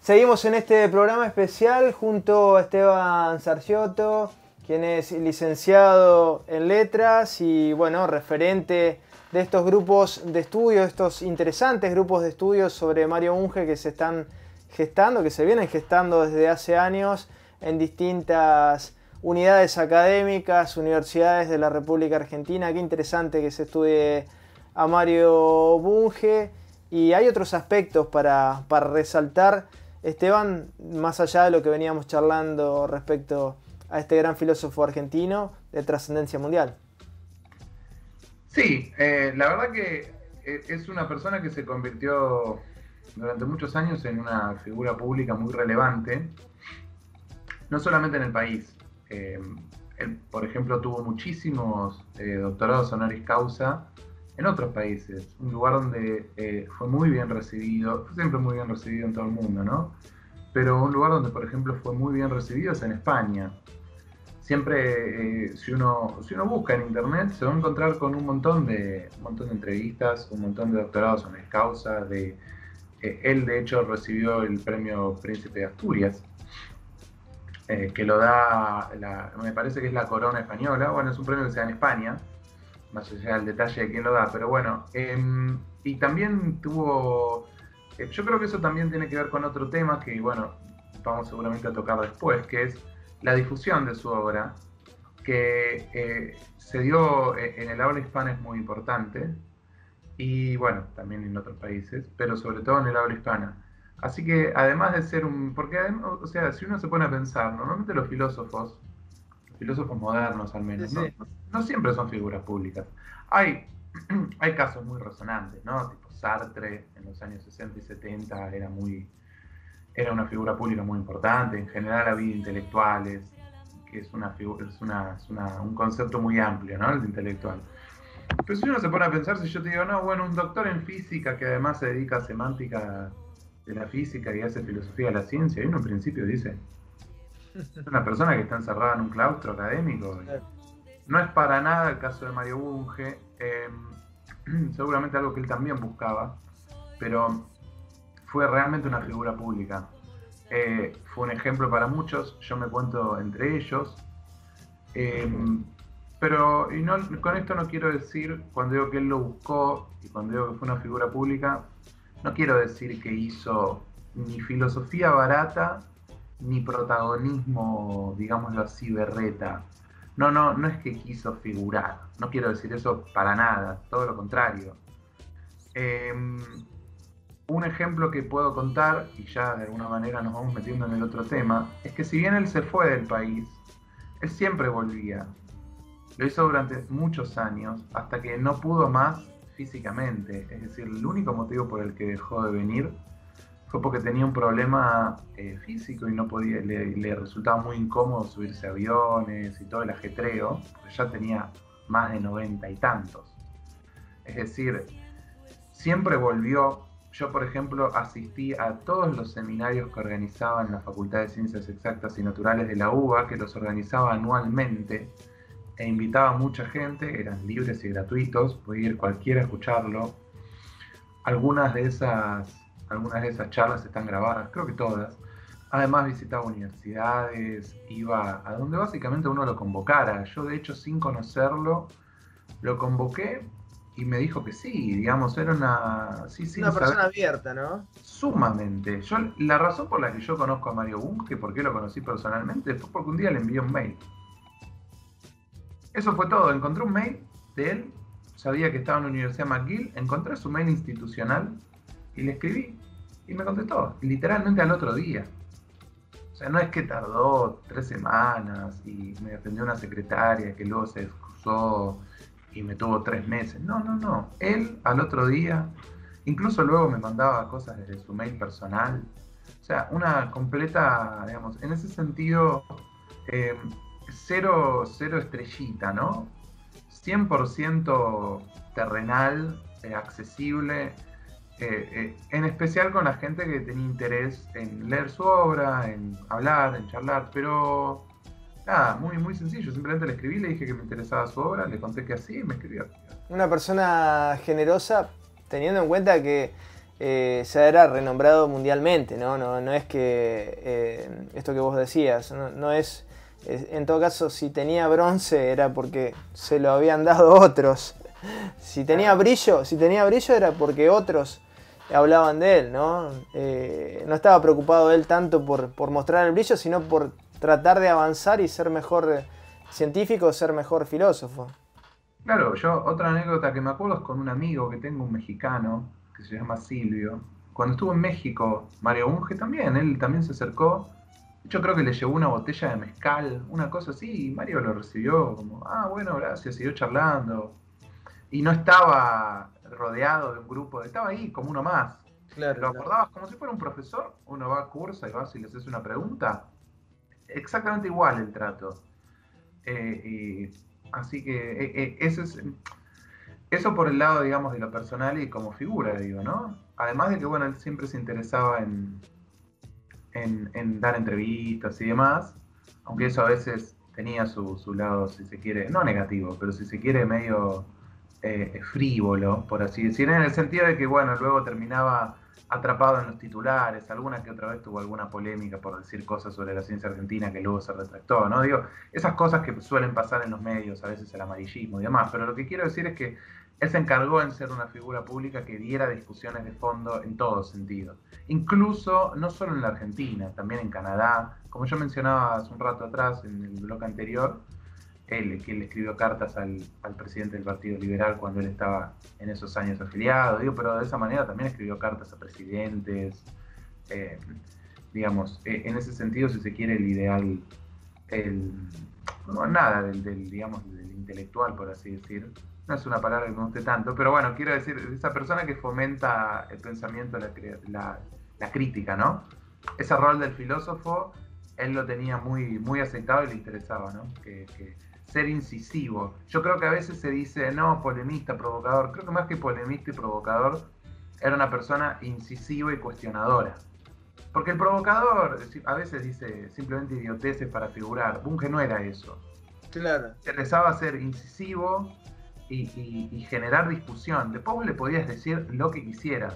Seguimos en este programa especial junto a Esteban Sarciotto, quien es licenciado en letras y bueno, referente de estos grupos de estudio, estos interesantes grupos de estudio sobre Mario Bunge que se están gestando, que se vienen gestando desde hace años en distintas unidades académicas, universidades de la República Argentina. Qué interesante que se estudie a Mario Bunge. Y hay otros aspectos para resaltar, Esteban, más allá de lo que veníamos charlando respecto a este gran filósofo argentino de trascendencia mundial. Sí, la verdad que es una persona que se convirtió durante muchos años en una figura pública muy relevante, no solamente en el país. Él, por ejemplo, tuvo muchísimos doctorados honoris causa en otros países, un lugar donde fue muy bien recibido, fue siempre muy bien recibido en todo el mundo, ¿no? Pero un lugar donde, por ejemplo, fue muy bien recibido es en España. Siempre, si uno busca en internet, se va a encontrar con un montón de entrevistas, un montón de doctorados honoris causa. Él, de hecho, recibió el premio Príncipe de Asturias, que lo da, me parece que es la corona española. Bueno, es un premio que se da en España, más allá del detalle de quién lo da, pero bueno. Y también tuvo, yo creo que eso también tiene que ver con otro tema que, bueno, vamos seguramente a tocar después, que es la difusión de su obra, que se dio en el habla hispana, es muy importante, y bueno, también en otros países, pero sobre todo en el habla hispana. Así que además de ser porque además, o sea, si uno se pone a pensar, normalmente los filósofos modernos al Sí, menos, sí. no siempre son figuras públicas. Hay, hay casos muy resonantes, ¿no? Tipo Sartre en los años 60 y 70 era una figura pública muy importante. En general la vida intelectuales, que es un concepto muy amplio, ¿no? El de intelectual. Pero si uno se pone a pensar, si yo te digo, no, bueno, un doctor en física que además se dedica a semántica de la física y hace filosofía de la ciencia, y uno en principio dice, es una persona que está encerrada en un claustro académico. No es para nada el caso de Mario Bunge, seguramente algo que él también buscaba, pero fue realmente una figura pública. Fue un ejemplo para muchos, yo me cuento entre ellos. Pero con esto no quiero decir, cuando digo que él lo buscó y cuando digo que fue una figura pública, no quiero decir que hizo ni filosofía barata ni protagonismo, digámoslo así, berreta. No es que quiso figurar, no quiero decir eso para nada, todo lo contrario. Un ejemplo que puedo contar, y ya de alguna manera nos vamos metiendo en el otro tema, es que si bien él se fue del país, él siempre volvía. Lo hizo durante muchos años, hasta que no pudo más físicamente. Es decir, el único motivo por el que dejó de venir fue porque tenía un problema físico y no podía, le resultaba muy incómodo subirse a aviones y todo el ajetreo, porque ya tenía más de 90 y tantos. Es decir, siempre volvió. Yo, por ejemplo, asistí a todos los seminarios que organizaba en la Facultad de Ciencias Exactas y Naturales de la UBA, que los organizaba anualmente, e invitaba a mucha gente, eran libres y gratuitos, podía ir cualquiera a escucharlo. Algunas de esas charlas están grabadas, creo que todas. Además visitaba universidades, iba a donde básicamente uno lo convocara. Yo, de hecho, sin conocerlo, lo convoqué y me dijo que sí, digamos, era una... Sí, sin Una persona saber, abierta, ¿no? sumamente. La razón por la que yo conozco a Mario Bunge, por qué lo conocí personalmente, fue porque un día le envié un mail. Eso fue todo. Encontré un mail de él, sabía que estaba en la Universidad McGill, encontré su mail institucional y le escribí y me contestó, literalmente al otro día. O sea, no es que tardó 3 semanas y me atendió una secretaria que luego se excusó y me tuvo 3 meses. No. Él al otro día, incluso luego me mandaba cosas desde su mail personal. O sea, una completa, digamos, en ese sentido, eh, cero estrellita, ¿no? 100% terrenal, accesible, en especial con la gente que tenía interés en leer su obra, en hablar, en charlar, pero nada, muy sencillo. Simplemente le escribí, le dije que me interesaba su obra, le conté que así y me escribió. Una persona generosa, teniendo en cuenta que ya era renombrado mundialmente, ¿no? No es que esto que vos decías, no es, en todo caso, si tenía bronce era porque se lo habían dado otros. Si tenía brillo era porque otros hablaban de él, ¿no? No estaba preocupado él tanto por mostrar el brillo, sino por tratar de avanzar y ser mejor científico, ser mejor filósofo. Claro, yo otra anécdota que me acuerdo es con un amigo que tengo, un mexicano, que se llama Silvio. Cuando estuvo en México, Mario Bunge también, él también se acercó. Yo creo que le llevó una botella de mezcal, una cosa así, y Mario lo recibió como, ah, bueno, gracias, siguió charlando. Y no estaba rodeado de un grupo, estaba ahí como uno más. Claro, Lo claro. abordabas como si fuera un profesor, uno va a curso y vas y le haces una pregunta. Exactamente igual el trato. Así que eso por el lado, digamos, de lo personal y como figura, digo, ¿no? Además de que, bueno, él siempre se interesaba en dar entrevistas y demás, aunque eso a veces tenía su lado, si se quiere, no negativo, pero si se quiere medio frívolo, por así decir, en el sentido de que, bueno, luego terminaba atrapado en los titulares, alguna que otra vez tuvo alguna polémica por decir cosas sobre la ciencia argentina que luego se retractó, ¿no? Digo, esas cosas que suelen pasar en los medios, a veces el amarillismo y demás, pero lo que quiero decir es que él se encargó en ser una figura pública que diera discusiones de fondo en todo sentido. Incluso, no solo en la Argentina, también en Canadá, como yo mencionaba hace un rato atrás en el bloque anterior, que él escribió cartas al presidente del Partido Liberal cuando él estaba en esos años afiliado, digo, pero de esa manera también escribió cartas a presidentes, eh, digamos, en ese sentido, si se quiere, el ideal, no, nada digamos, del intelectual, por así decir, no es una palabra que me guste tanto, pero bueno, quiero decir, esa persona que fomenta el pensamiento, la crítica, ¿no? Ese rol del filósofo, él lo tenía muy aceptado y le interesaba, ¿no? Que ser incisivo. Yo creo que a veces se dice, no, polemista, provocador. Creo que más que polemista y provocador, era una persona incisiva y cuestionadora. Porque el provocador a veces dice simplemente idioteces para figurar. Bunge no era eso. Claro. Interesaba ser incisivo y generar discusión. Después vos le podías decir lo que quisieras.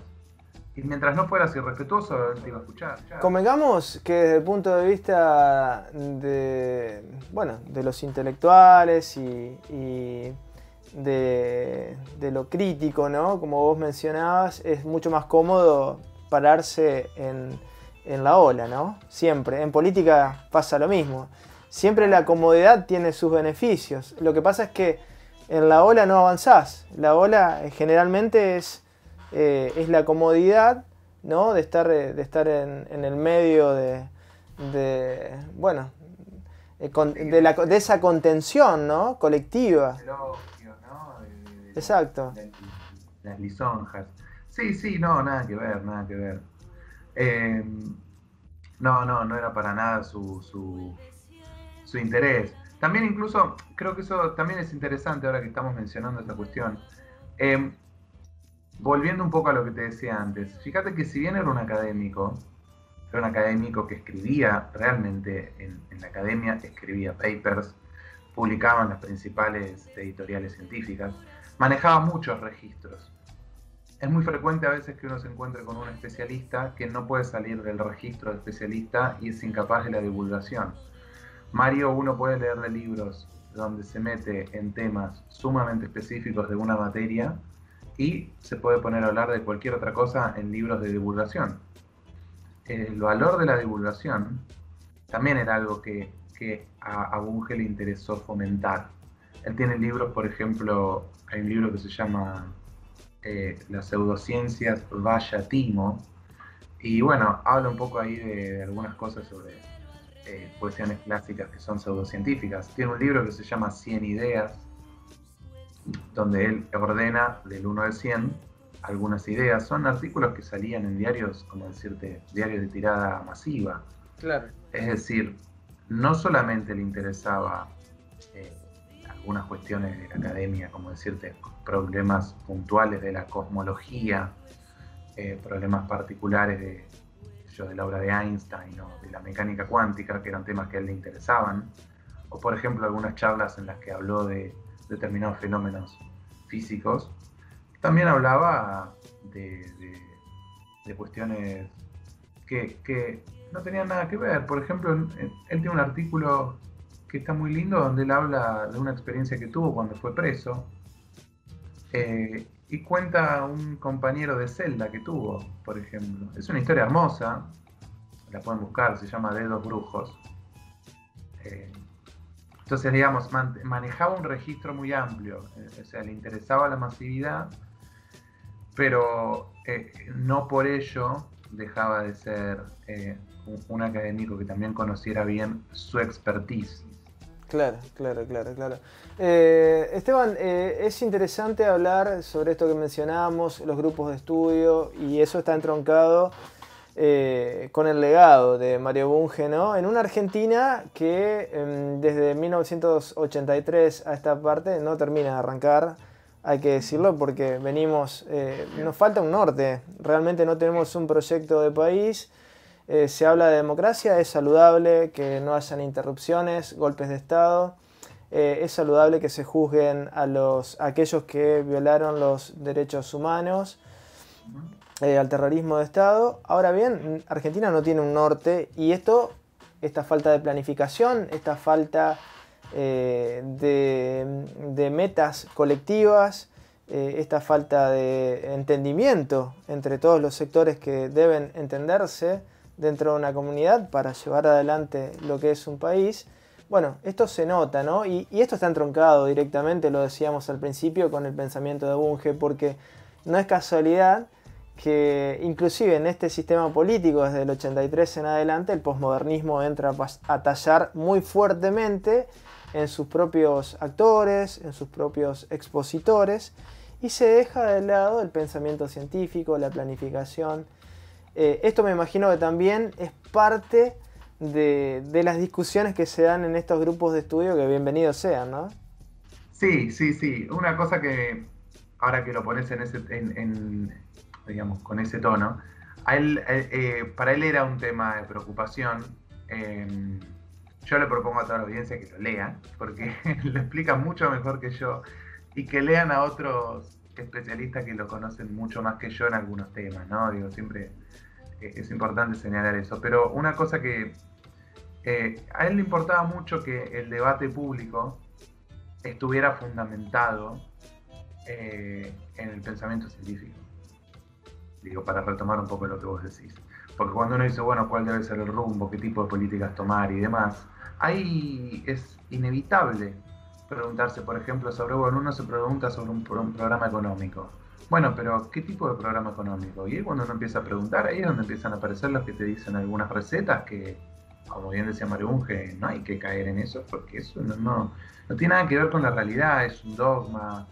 Y mientras no fueras irrespetuoso, él te iba a escuchar. Convengamos que desde el punto de vista de, bueno, de los intelectuales y de lo crítico, ¿no? Como vos mencionabas, es mucho más cómodo pararse en la ola, ¿no? Siempre. En política pasa lo mismo. Siempre la comodidad tiene sus beneficios. Lo que pasa es que en la ola no avanzás. La ola generalmente es la comodidad, ¿no? De estar en el medio bueno, de esa contención, ¿no? Colectiva. Elogios, ¿no? Exacto. Las lisonjas. Sí, no, nada que ver, nada que ver. Eh, no era para nada su interés. También incluso, creo que eso también es interesante ahora que estamos mencionando esta cuestión. Volviendo un poco a lo que te decía antes, fíjate que si bien era un académico que escribía realmente en la academia, escribía papers, publicaba en las principales editoriales científicas, manejaba muchos registros. Es muy frecuente a veces que uno se encuentre con un especialista que no puede salir del registro de especialista y es incapaz de la divulgación. Mario, uno puede leer de libros donde se mete en temas sumamente específicos de una materia y se puede poner a hablar de cualquier otra cosa en libros de divulgación. El valor de la divulgación también era algo que a Bunge le interesó fomentar. Él tiene libros, por ejemplo, hay un libro que se llama Las pseudociencias Vaya Timo, y bueno, habla un poco ahí de algunas cosas sobre cuestiones clásicas que son pseudocientíficas. Tiene un libro que se llama 100 ideas, donde él ordena del 1 al 100 algunas ideas. Son artículos que salían en diarios, como decirte, diarios de tirada masiva. Claro. Es decir, no solamente le interesaba algunas cuestiones de la academia, como decirte, problemas puntuales de la cosmología, problemas particulares de la obra de Einstein o de la mecánica cuántica, que eran temas que a él le interesaban, o por ejemplo algunas charlas en las que habló de determinados fenómenos físicos. También hablaba de cuestiones que no tenían nada que ver. Por ejemplo, él tiene un artículo que está muy lindo donde él habla de una experiencia que tuvo cuando fue preso, y cuenta un compañero de celda que tuvo, por ejemplo. Es una historia hermosa, la pueden buscar, se llama Dedos Brujos. Entonces, digamos, manejaba un registro muy amplio, o sea, le interesaba la masividad, pero no por ello dejaba de ser un académico que también conociera bien su expertise. Claro. Esteban, es interesante hablar sobre esto que mencionábamos, los grupos de estudio, y eso está entroncado con el legado de Mario Bunge, ¿no? En una Argentina que desde 1983 a esta parte no termina de arrancar, hay que decirlo, porque venimos, nos falta un norte, realmente no tenemos un proyecto de país. Se habla de democracia, es saludable que no hayan interrupciones, golpes de Estado, es saludable que se juzguen a aquellos que violaron los derechos humanos, al terrorismo de Estado. Ahora bien, Argentina no tiene un norte, y esta falta de planificación, esta falta de metas colectivas, esta falta de entendimiento entre todos los sectores que deben entenderse dentro de una comunidad para llevar adelante lo que es un país. Bueno, esto se nota, ¿no? Y esto está entroncado directamente, lo decíamos al principio, con el pensamiento de Bunge, porque no es casualidad que inclusive en este sistema político, desde el 83 en adelante, el posmodernismo entra a tallar muy fuertemente en sus propios actores, en sus propios expositores, y se deja de lado el pensamiento científico, la planificación. Esto me imagino que también es parte de las discusiones que se dan en estos grupos de estudio, que bienvenidos sean, ¿no? Sí. Una cosa que, ahora que lo pones digamos, con ese tono, para él era un tema de preocupación. Yo le propongo a toda la audiencia que lo lean, porque lo explica mucho mejor que yo, y que lean a otros especialistas que lo conocen mucho más que yo en algunos temas, ¿no? Digo, siempre es importante señalar eso. Pero una cosa que a él le importaba mucho que el debate público estuviera fundamentado en el pensamiento científico. Digo, para retomar un poco lo que vos decís. Porque cuando uno dice, bueno, ¿cuál debe ser el rumbo? ¿Qué tipo de políticas tomar? Y demás. Ahí es inevitable preguntarse, por ejemplo, bueno, uno se pregunta sobre un programa económico. Bueno, pero ¿qué tipo de programa económico? Y ahí cuando uno empieza a preguntar, ahí es donde empiezan a aparecer los que te dicen algunas recetas que, como bien decía Mario Bunge, no hay que caer en eso, porque eso no tiene nada que ver con la realidad, es un dogma.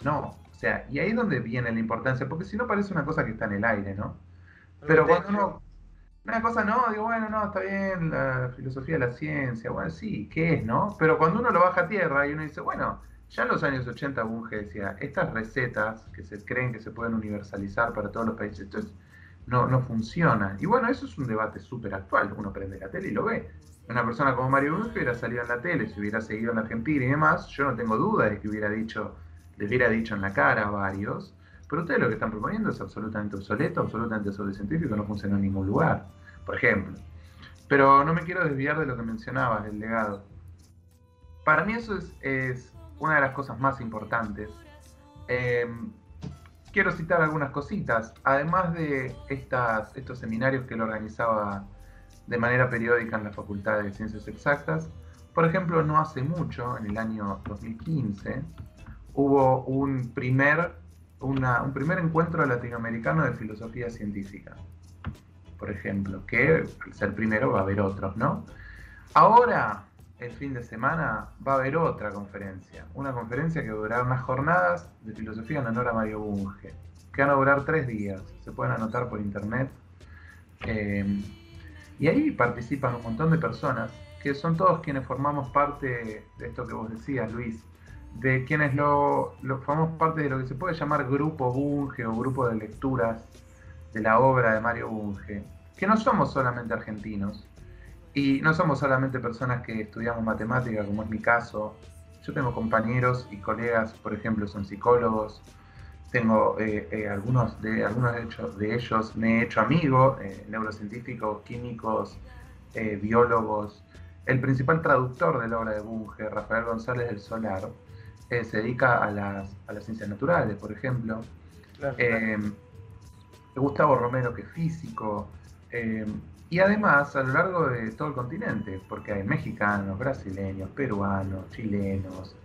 No, o sea, y ahí es donde viene la importancia, porque si no parece una cosa que está en el aire, ¿no? Pero cuando uno, una cosa no, digo, bueno, no, está bien, la filosofía de la ciencia, bueno, sí, ¿qué es, no? Pero cuando uno lo baja a tierra y uno dice, bueno, ya en los años 80 Bunge decía, estas recetas que se creen que se pueden universalizar para todos los países, entonces no funciona. Y bueno, eso es un debate súper actual, uno prende la tele y lo ve. Una persona como Mario Bunge hubiera salido en la tele, si hubiera seguido en la Argentina y demás, yo no tengo duda de que le hubiera dicho en la cara a varios, pero ustedes lo que están proponiendo es absolutamente obsoleto, absolutamente pseudocientífico, no funciona en ningún lugar, por ejemplo. Pero no me quiero desviar de lo que mencionabas, del legado. Para mí eso es una de las cosas más importantes. Quiero citar algunas cositas. Además de estos seminarios que él organizaba de manera periódica en la Facultad de Ciencias Exactas, por ejemplo, no hace mucho, en el año 2015, hubo un primer encuentro latinoamericano de filosofía científica, por ejemplo, que al ser primero va a haber otros, ¿no? Ahora, el fin de semana, va a haber otra conferencia, una conferencia que durará unas jornadas de filosofía en honor a Mario Bunge, que van a durar 3 días, se pueden anotar por internet, y ahí participan un montón de personas, que son todos quienes formamos parte de esto que vos decías, Luis, de quienes formamos parte de lo que se puede llamar grupo Bunge o grupo de lecturas de la obra de Mario Bunge, que no somos solamente argentinos, y no somos solamente personas que estudiamos matemática, como es mi caso. Yo tengo compañeros y colegas, por ejemplo, son psicólogos, Tengo algunos de ellos me he hecho amigo, neurocientíficos, químicos, biólogos. El principal traductor de la obra de Bunge, Rafael González del Solar, se dedica a las ciencias naturales, por ejemplo. Claro. Gustavo Romero, que es físico. Y además, a lo largo de todo el continente, porque hay mexicanos, brasileños, peruanos, chilenos.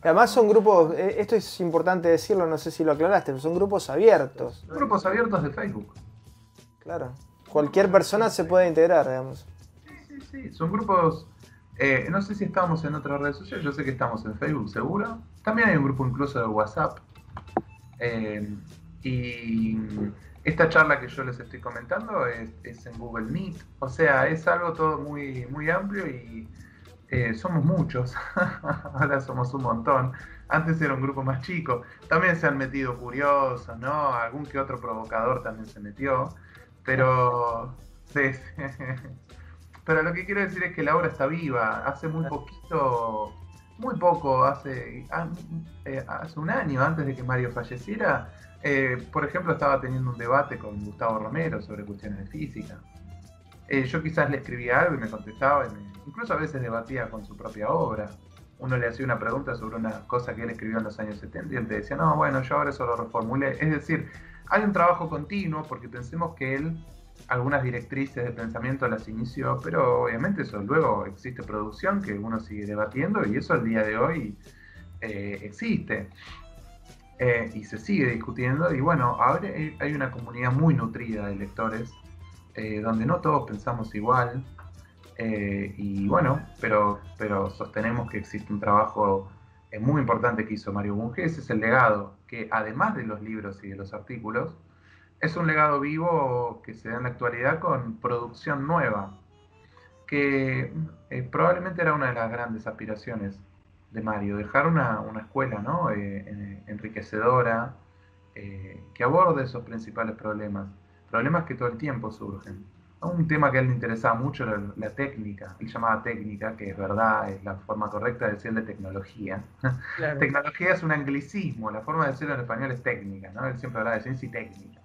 Además son grupos, esto es importante decirlo, no sé si lo aclaraste, pero son grupos abiertos. Grupos abiertos de Facebook. Claro. Cualquier persona se puede integrar, digamos. Sí. Son grupos, no sé si estamos en otras redes sociales, yo sé que estamos en Facebook seguro. También hay un grupo incluso de WhatsApp. Y esta charla que yo les estoy comentando es en Google Meet. O sea, es algo todo muy, muy amplio y somos muchos. Ahora somos un montón. Antes era un grupo más chico. También se han metido curiosos, ¿no? Algún que otro provocador también se metió. Pero sí. Pero lo que quiero decir es que la obra está viva. Hace muy poquito, muy poco, hace un año antes de que Mario falleciera, por ejemplo, estaba teniendo un debate con Gustavo Romero sobre cuestiones de física. Yo quizás le escribía algo y me contestaba, incluso a veces debatía con su propia obra. Uno le hacía una pregunta sobre una cosa que él escribió en los años 70 y él te decía, no, bueno, yo ahora eso lo reformulé. Es decir, hay un trabajo continuo porque pensemos que él algunas directrices de pensamiento las inició, pero obviamente eso luego existe producción que uno sigue debatiendo y eso al día de hoy existe y se sigue discutiendo y bueno, ahora hay una comunidad muy nutrida de lectores donde no todos pensamos igual y bueno, pero sostenemos que existe un trabajo muy importante que hizo Mario Bunge. Ese es el legado, que además de los libros y de los artículos, es un legado vivo que se da en la actualidad con producción nueva, que probablemente era una de las grandes aspiraciones de Mario, dejar una escuela, ¿no? Enriquecedora, que aborde esos principales problemas que todo el tiempo surgen. Un tema que a él le interesaba mucho era la técnica, él llamaba técnica, que es verdad, es la forma correcta de decirle tecnología. Claro. Tecnología es un anglicismo, la forma de decirlo en español es técnica, ¿no? Él siempre hablaba de ciencia y técnica.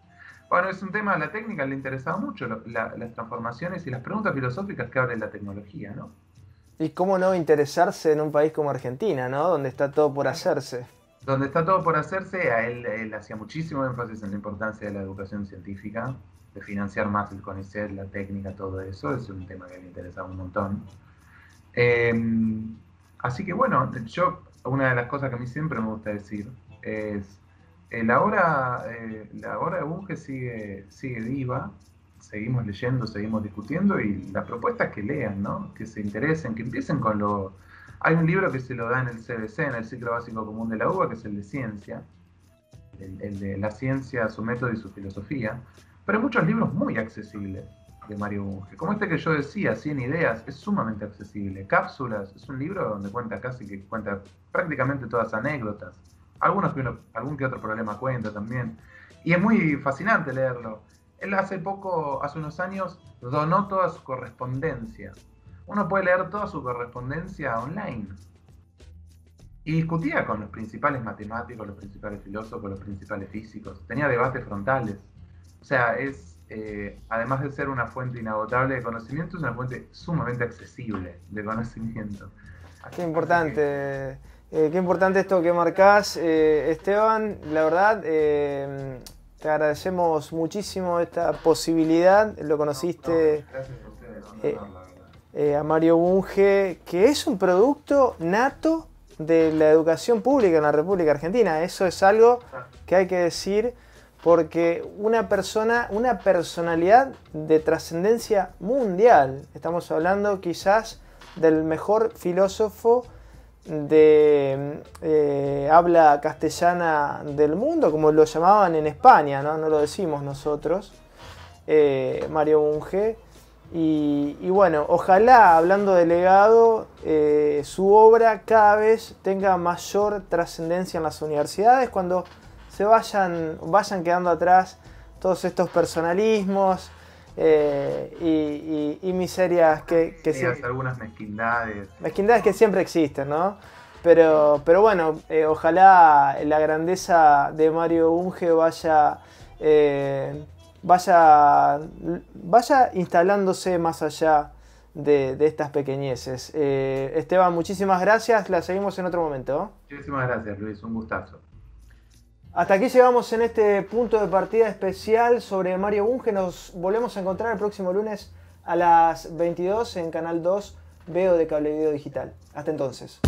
Bueno, es un tema de la técnica, le interesaba mucho las transformaciones y las preguntas filosóficas que abre la tecnología, ¿no? Y cómo no interesarse en un país como Argentina, ¿no? Donde está todo por hacerse. Donde está todo por hacerse, a él hacía muchísimo énfasis en la importancia de la educación científica, de financiar más el CONICET, la técnica, todo eso, es un tema que le interesaba un montón. Así que bueno, una de las cosas que a mí siempre me gusta decir es, la obra de Bunge sigue viva, seguimos leyendo, seguimos discutiendo y la propuesta es que lean, ¿no? Que se interesen, que empiecen con lo... Hay un libro que se lo da en el CBC, en el Ciclo Básico Común de la UBA, que es el de ciencia, el de la ciencia, su método y su filosofía, pero hay muchos libros muy accesibles de Mario Bunge, como este que yo decía, 100 ideas, es sumamente accesible. Cápsulas, es un libro donde cuenta prácticamente todas anécdotas, algún que otro problema cuenta también, y es muy fascinante leerlo. Él hace unos años, donó toda su correspondencia. Uno puede leer toda su correspondencia online. Y discutía con los principales matemáticos, los principales filósofos, los principales físicos. Tenía debates frontales. O sea, además de ser una fuente inagotable de conocimiento, es una fuente sumamente accesible de conocimiento. Qué importante. Qué importante esto que marcás, Esteban. La verdad, te agradecemos muchísimo esta posibilidad. Lo conociste a Mario Bunge, que es un producto nato de la educación pública en la República Argentina. Eso es algo que hay que decir, porque una personalidad de trascendencia mundial. Estamos hablando quizás del mejor filósofo de habla castellana del mundo, como lo llamaban en España, no lo decimos nosotros, Mario Bunge. Y bueno, ojalá, hablando de legado, su obra cada vez tenga mayor trascendencia en las universidades cuando se vayan quedando atrás todos estos personalismos y miserias que algunas mezquindades. Mezquindades que siempre existen, ¿no? Pero bueno, ojalá la grandeza de Mario Bunge vaya instalándose más allá de estas pequeñeces. Esteban, muchísimas gracias, la seguimos en otro momento. Muchísimas gracias, Luis, un gustazo. Hasta aquí llegamos en este punto de partida especial sobre Mario Bunge. Nos volvemos a encontrar el próximo lunes a las 22 en Canal 2 Veo de Cable Video Digital. Hasta entonces.